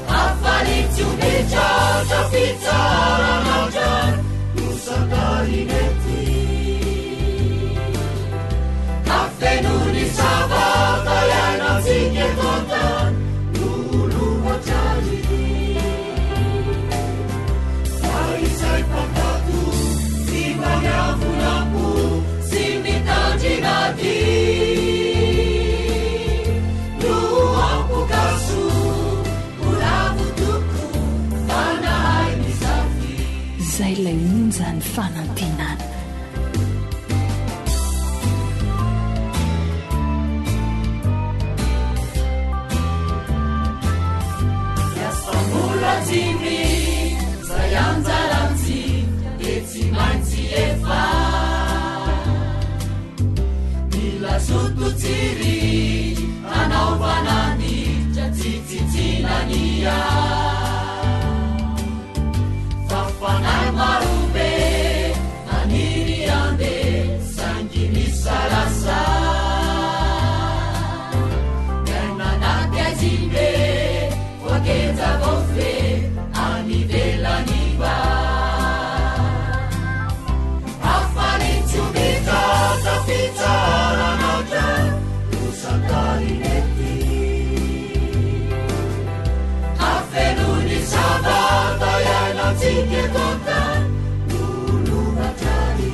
afalitsy omitratra fitsaranatra nosakarinety, afenony savata yana tsiketota nuluvachari, aisai pakatu sivangavunapu simitandinati, luampukasu ulavutuku fanahai misafi. Zay lay onjany fanantenana. Zimi sayanzalanzi eti manzi efa mila sututiri anauvana velania fafanay marobe maniry ande sangy misalasa miainanaty azibe voakenja vaofe any velaniva afalintsomitaza fitsaranatra osakarinety afenony sabata iainatsike tota nolovatrary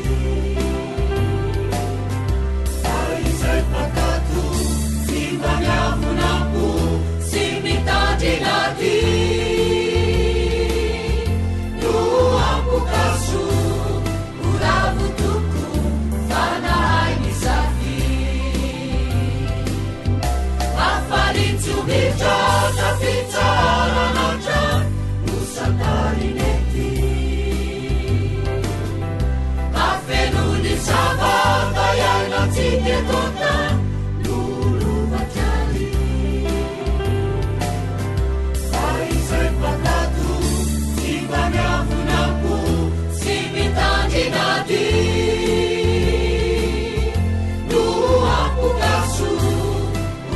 faizay pakato simba miavonampo sy mitandrinaty no ampokaso uravotoko fanahay misafi afalintsomitaza fitsaranatra osakarinety afenony sabata iainatsike tota nolovatrary faizay pakato simba miavonampo sy mitandrinaty no ampokaso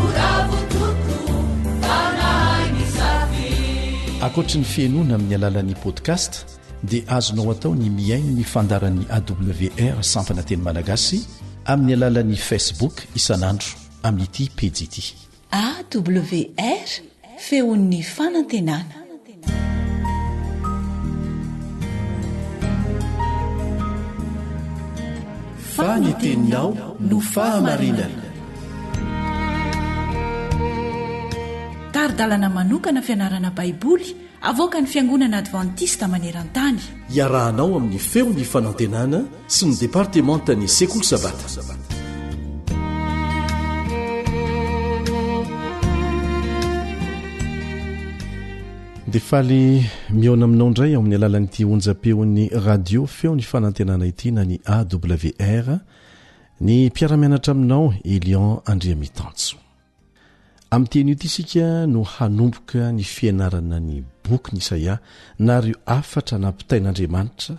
uravotoko fanahay misafi. akoatra ny fiainoana amin'ny alalan'ni podcast dia azonao atao ny miaino ny fandaran'ny awr sampana teny malagasy amin'ny alalan'ni facebook isan'andro amin'ity pejy ity awr feon'ny fanantenana. faneteninao no fahamarinana. taridalana manokana fianarana baiboly avoaka ny fiangonana advantista maneran-tany. iarahanao amin'ny feon'ny fanantenana sy ny departementany sekoly sabata. dia faly miaona aminao indray ao amin'ny alalan'ity onja-peon'ny radio feo ny fanantenana ity na ny awr ny mpiara-mianatra aminao Elion Andria Mitantso. amin'ny teny io ity isika no hanomboka ny fianarana ny boky ny Isaia na ireo afatra nampitain'Andriamanitra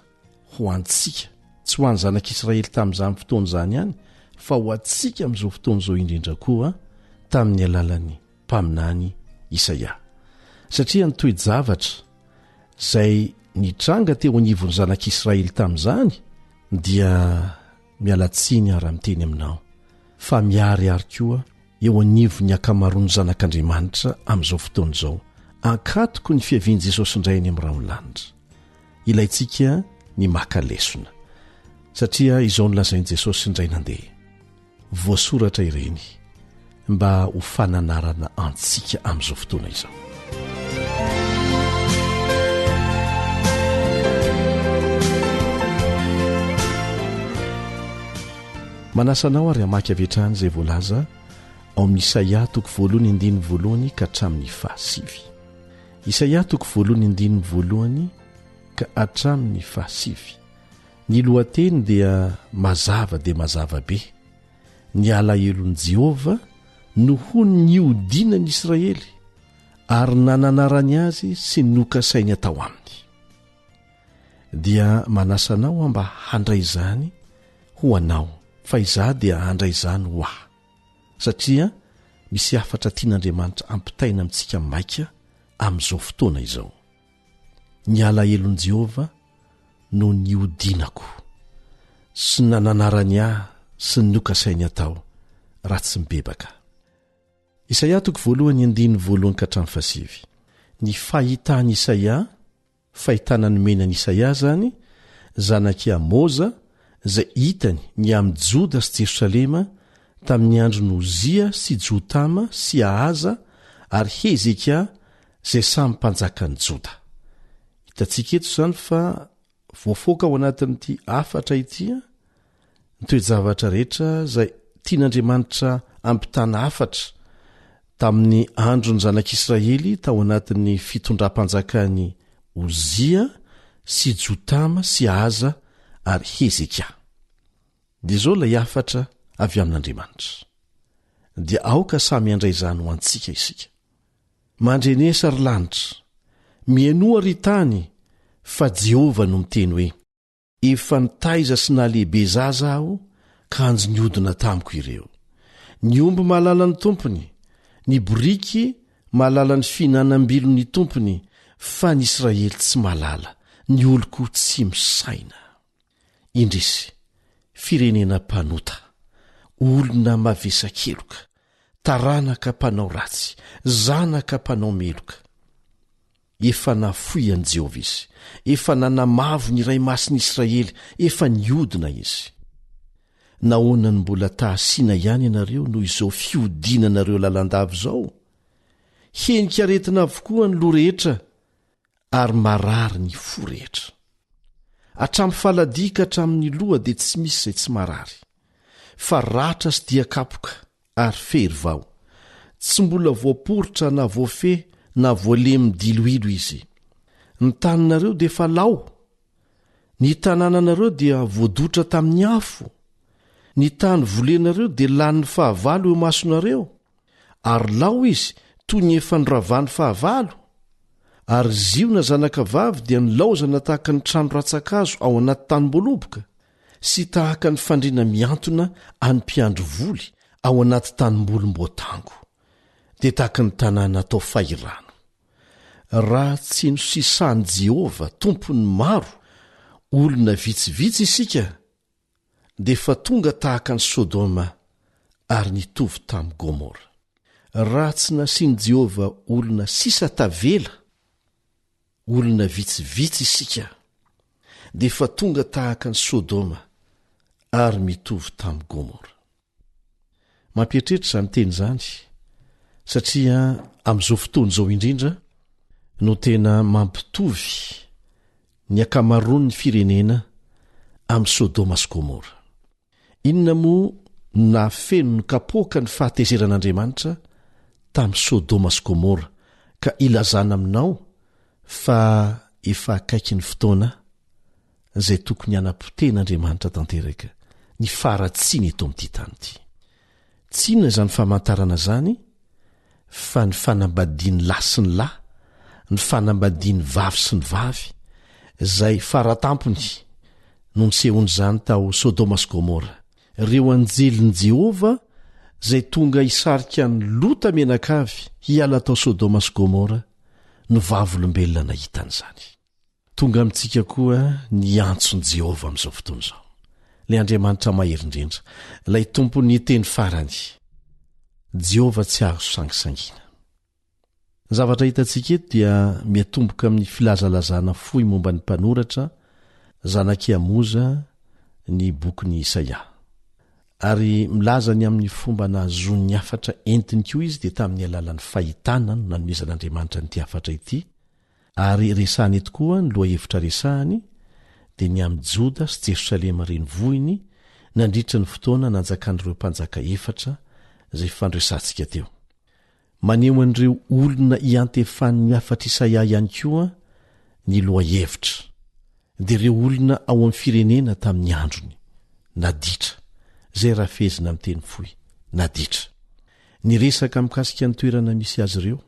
ho antsika tsy ho any zanak'Israely tamin'izany fotoana izany ihany fa ho antsika amin'izao fotoana izao indrindra koa tamin'ny alalan'ny mpaminany Isaia. Satria ny toe-javatra izay nitranga teo anivon'ny zanak'Israely tamin'izany dia mialatsiny raha miteny aminao fa miariary koa eo anivon'ny akamaroany zanak'Andriamanitra amin'izao fotoana izao ankatoko ny fiavian'i Jesosy indray any amin'ny rahaolanitra. Ilayntsika ny maka lesona satria izao no lazain'i Jesosy indray nandeha voasoratra ireny mba ho fananarana antsika amin'izao fotoana izao. Manasanao ary hamaky avetrany izay voalaza ao amin'ny Isaia 40:1 ka hatramin'ny 7. Isaia 40:1 ka hatramin'ny 7. Ny lohateny dia mazava be. Ny alahelo-n'i Jehova no hony niodinan'i Israely ary nananarany azy sy nokasainy atao aminy. Dia manasanao mba handray izany ho anao fa izaho dia handray izany ho aho satria misy afatra tian'Andriamanitra ampitaina amintsika maika amin'izao fotoana izao. Ny alahelo-n'i Jehova no niodinako sy nananarany ahy sy nokasainy atao raha tsy mibebaka. Isaia 40:1 ka hatramin'ny 7. Ny fahitany Isaia, fahitana ny menany Isaia zany zanak'i Amoza izay hitany ny amin'ny Joda sy Jerosalema tamin'ny andron'ny Ozia sy Jotama sy Ahaza ary Hezekia izay samy mpanjakan'ny Joda. Hitantsika eto izany fa voafoaka ao anatin'ity afatra ity ny toe-javatra rehetra izay tian'Andriamanitra ampitana afatra tamin'ny andron'ny zanak'Israely tao anatin'ny fitondram-panjakany Ozia sy Jotama sy Ahaza ary Hezekia. Dia izao ilay afatra avy amin'Andriamanitra. Dia aoka samy handray izany ho antsika isika. mandrenesa ry lanitra mianoa ry tany fa Jehova no miteny hoe efa nitaiza sy nahalehibe zaza aho ka anjo niodina tamiko ireo. Ny omby mahalala ny tompony, ny boriky mahalala ny fihinanam-bilo ny tompony, fa ny Israely tsy mahalala, ny oloko tsy misaina. Indrisy firenena mpanota, olona mavesa-keloka, taranaka mpanao ratsy, zanaka mpanao meloka. Efa nafoy an' Jehova izy, efa nanamavo ny iray masin'i Israely, efa niodina izy. Nahoana ny mbola tahasiana ihany ianareo noho izao fiodinanareo lalandava zao? Henika aretina avokoa ny loha rehetra ary marary ny fo rehetra. Hatramin'ny faladi ka hatramin'ny loha dia tsy misy izay tsy marary, fa ratra sy dia kapoka ary fery vao. Tsy mbola voaporotra na voafe na voalemy diloilo izy. Ny taninareo dia efa lao, ny tanànanareo dia voadotra tamin'ny afo. Ny tany volenareo dia lanin'ny fahavalo eo masonareo, ary lao izy toy ny efa noravany fahavalo. Ary ziona zanakavavy dia nilaozana tahaka ny trano ratsakazo ao anaty tanimboaloboka, sy tahaka ny fandriana miantona any mpiandro voly ao anaty tanimbolom-boatango, dia tahaka ny tanàna atao fahirano. Raha tsy nosisahany Jehova tompony maro, olona vitsivitsy isika, dia fa tonga tahaka ny Sodoma ary nitovy tamin'ny Gomora. Raha tsy nasiany Jehova olona sisa tavela, olona vitsivitsy isika, dia fa tonga tahaka ny Sodoma ary mitovy tamin'ny Gomora. Mampieritreritra izany teny izany satria amin'izao fotoana izao indrindra no tena mampitovy ny akamaroany ny firenena amin'ny Sodoma sy Gomora. Inona moa nahafeno ny kapoaka ny fahatezeran'Andriamanitra tamin'ny Sodoma sy Gomora ka ilazana aminao fa efa akaiky ny fotoana izay tokony hanapiten'Andriamanitra tanteraka ny faratsiany eto amin'ity tany ity. Tsy inona izany famantarana izany fa ny fanambadiany lahy sy ny lahy, ny fanambadiany vavy sy ny vavy, izay faratampony no nisehoany izany tao Sodoma sy Gomora. Ireo anjelin'i Jehova izay tonga hisarika ny lota menakavy hiala tao Sodoma sy Gomora no vavolombelona nahitan'izany. Tonga amintsika koa ny antson'i Jehova amin'izao fotoana izao. Ilay Andriamanitra maherindrindra, ilay tompony teny farany, Jehova tsy azo sangisangiana. Ny zavatra hitantsika eto dia miatomboka amin'ny filazalazana fohy momba ny mpanoratra zanaky Amoza ny bokin'ny Isaia. Ary milaza ny amin'ny fomba nahazoany afatra entiny koa izy dia tamin'ny alalan'ny fahitana no nanomezan'Andriamanitra n'ity afatra ity. Ary resahany eto koa ny loha hevitra resahany dia ny amin'ny Joda sy Jerosalema renivohiny nandritra ny fotoana nanjakan'ireo mpanjaka efatra izay fandresantsika teo. Maneho an'ireo olona iantefan'ny afatra Isaia ihany koa ny loha hevitra, dia ireo olona ao amin'ny firenena tamin'ny androny naditra, izay rafezina amin'ny teny fohy, naditra. Ny resaka mikasika ny toerana misy azy ireo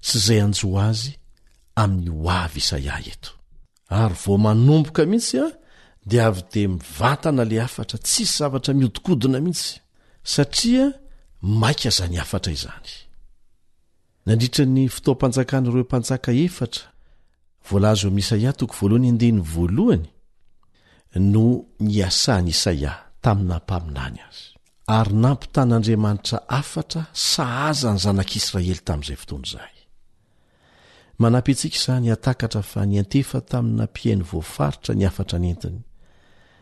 sy izay anjo azy amin'ny hoavy Isaia eto. Ary vao manomboka mihitsy dia avy dia mivantana le afatra, tsisy zavatra miodikodina mihitsy, satria maika izany afatra izany. Nandritra ny fotoam-panjakan'ireo mpanjaka efatra, voalaza eo amin'ny Isaia 1:1 no niasany Isaia tamina mpaminany azy. Ary nampitan'Andriamanitra afatra sahaza ny zanak'Israely tamin'izay fotoana izay. Manampy antsika izany hatakatra fa niantefa tamina mpiaino voafaritra ny afatra nentiny,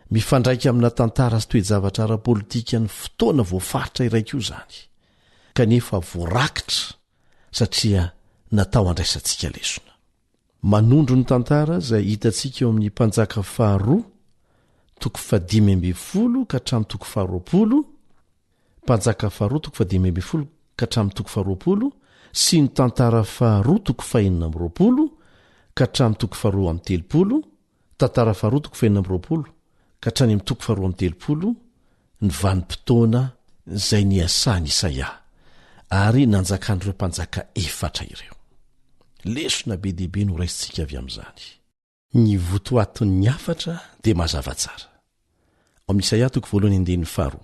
mifandraika amina tantara sy toe-javatra ara-pôlitika ny fotoana voafaritra iray koa izany, kanefa voarakitra satria natao andraisantsika lesona. Manondro ny tantara izay hitantsika eo amin'ny mpanjaka faharoa 5:12 ka hatramin'ny 20, mpanjaka faharoa 5:12 ka hatramin'ny 20, sy ny tantara faharoa 4:20 ka hatramin'ny 2:30, tantara faharoa 4:20 ka hatrany amin'ny 2:30 ny vanim-potoana izay niasany Isaia ary nanjakan'ireo mpanjaka efatra ireo. lesona be dehibe no raisintsika avy amin'izany. Ny votoaton'ny afatra dia mazava tsara. Amin'ny Isaia 40:5.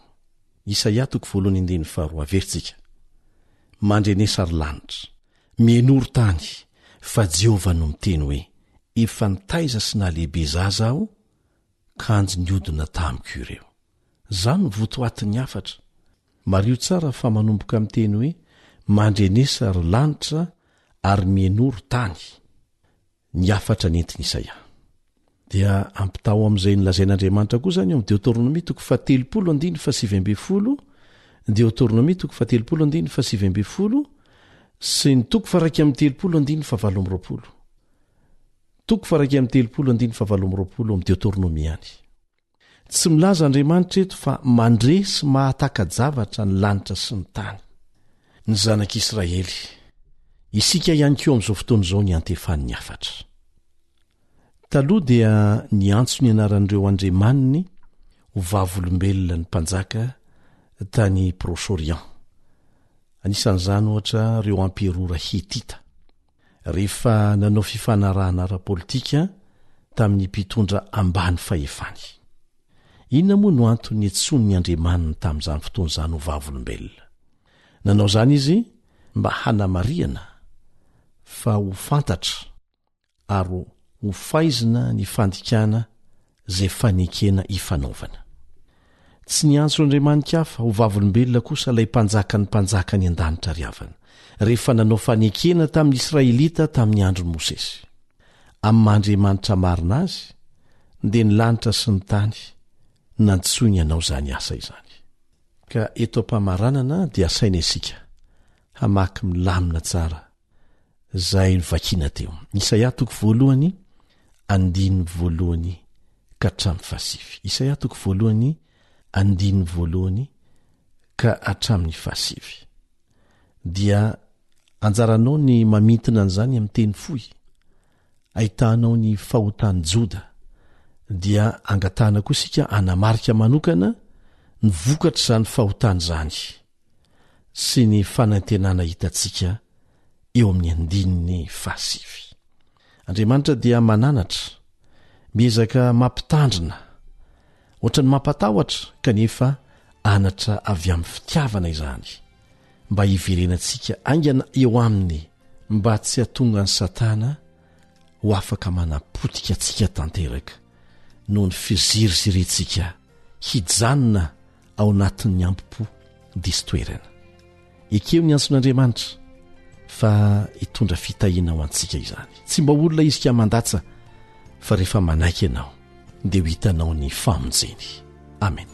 Isaia 40:5 averintsika. Mandrenesa ary lanitra, mienory tany, fa Jehovah no miteny hoe: efa nitaiza sy nahalehibe zaza aho, kanjo ny odina tamiko ireo. Zany ny votoaton'ny afatra. Mario tsara fa manomboka miteny hoe mandrenesa ary lanitra ary mienory tany. Ny afatra nentiny Isaia dia ampitao amin'izay nilazain'Andriamanitra koa zany eo amin'ny Deutéronomie 30:7-20, Deutéronomie 30:7-20 sy ny 30:7-20 amin'ny Deutéronomie any. Tsy milaza Andriamanitra eto fa mandresy mahataka-javatra ny lanitra sy ny tany. Ny zanak'Israely, isika ihany koa amin'izao fotoana izao ny antefan'ny afatra. Taloha dia ny antso ny anaran'ireo andriamaniny ho vavolombelona ny mpanjaka tany Proche-Orient. Anisan'izany ohatra ireo amperora Hetita. Rehefa nanao fifanarahana ara-politika tamin'ny mpitondra ambany fahefany. Inona moa no antony etsony andriamaniny tamin'izany fotoana izany ho vavolombelona? Nanao izany izy mba hanamariana fa ho fantatra ary ho faizina ny fandikana izay fanekena ifanaovana. Tsy ny antso Andriamanitra hafa ho vavolombelona kosa ilay mpanjaka ny mpanjaka ny an-danitra riavana rehefa nanao fanekena tamin'ny Israelita tamin'ny andron'i Mosesy. Amin'ny Andriamanitra marina azy dia ny lanitra sy ny tany nantsoiny ianao izany asa izany. Ka eto am-pamaranana dia asaina isika hamaky milamina tsara izay vakiana teo. Isaia 40:1 ka hatramin'ny 5. Isaia 40:1 ka hatramin'ny 5. Dia anjaranao ny mamintina an'izany amin'ny teny fohy. Ahitanao ny fahotany Joda. Dia angatahana koa isika anamarika manokana ny vokatra izany fahotany izany sy ny fanantenana hitantsika eo amin'ny 5. Andriamanitra dia mananatra, miezaka mampitandrina, ohatrany mampatahotra kanefa anatra avy amin'ny fitiavana izany mba hiverenantsika aingana eo aminy mba tsy hatonga ny Satana ho afaka manapotika antsika tanteraka noho ny fizirizirentsika hijanona ao anatin'ny ampopo disy toerana. Ekeo ny antson'Andriamanitra fa hitondra fitahiana ho antsika izany. Tsy mba olona izy ka mandatsa fa rehefa manaiky ianao dia ho hitanao ny famonjeny. Amen.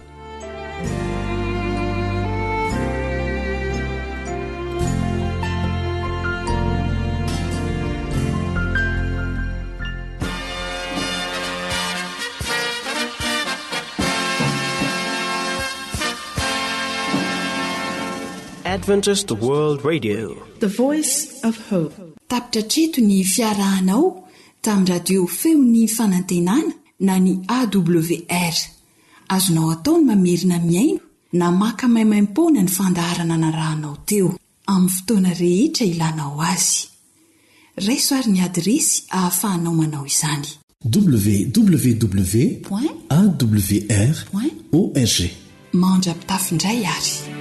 Adventist World Radio, The Voice of Hope. Tapitra treto ny fiarahanao tamin'ny radio feony fanantenana na ny AWR. Azonao ataony mamerina miaino na maka maimaim-poana ny fandaharana anarahanao teo amin'ny fotoana rehetra ilanao azy. Raisoary ny adresy ahafahanao manao izany: www.awr.org. Mandrapitafindray ary.